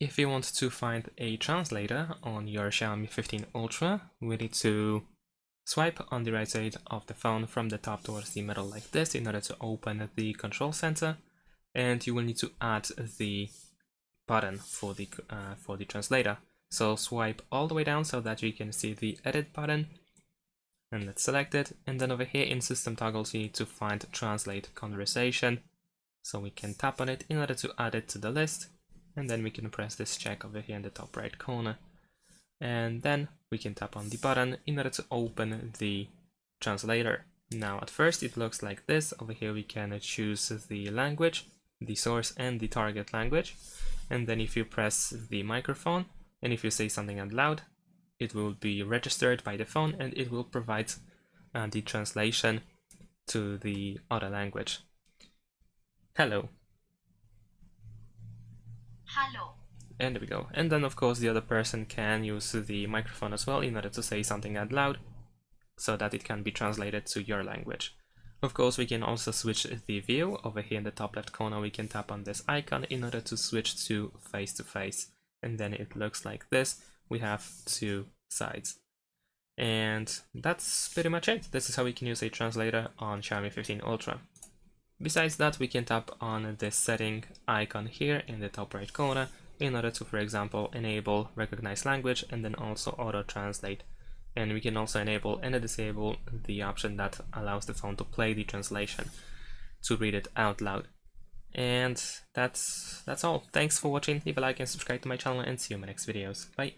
if you want to find a translator on your Xiaomi 15 Ultra, we need to swipe on the right side of the phone from the top towards the middle like this in order to open the control center, and you will need to add the button for the translator. So swipe all the way down so that you can see the edit button, and let's select it, and then over here in system toggles you need to find translate conversation, so we can tap on it in order to add it to the list, and then we can press this check over here in the top right corner, and then we can tap on the button in order to open the translator. Now at first it looks like this. Over here we can choose the language, the source and the target language, and then if you press the microphone and if you say something out loud, it will be registered by the phone and it will provide the translation to the other language. Hello. Hello. And there we go. And then of course the other person can use the microphone as well in order to say something out loud so that it can be translated to your language. Of course we can also switch the view. Over here in the top left corner we can tap on this icon in order to switch to face, and then it looks like this. We have two sides. And that's pretty much it. This is how we can use a translator on Xiaomi 15 Ultra. Besides that, we can tap on this setting icon here in the top right corner in order to, for example, enable recognize language and then also auto translate. And we can also enable and disable the option that allows the phone to play the translation, to read it out loud. And that's all. Thanks for watching. Leave a like and subscribe to my channel, and see you in my next videos. Bye.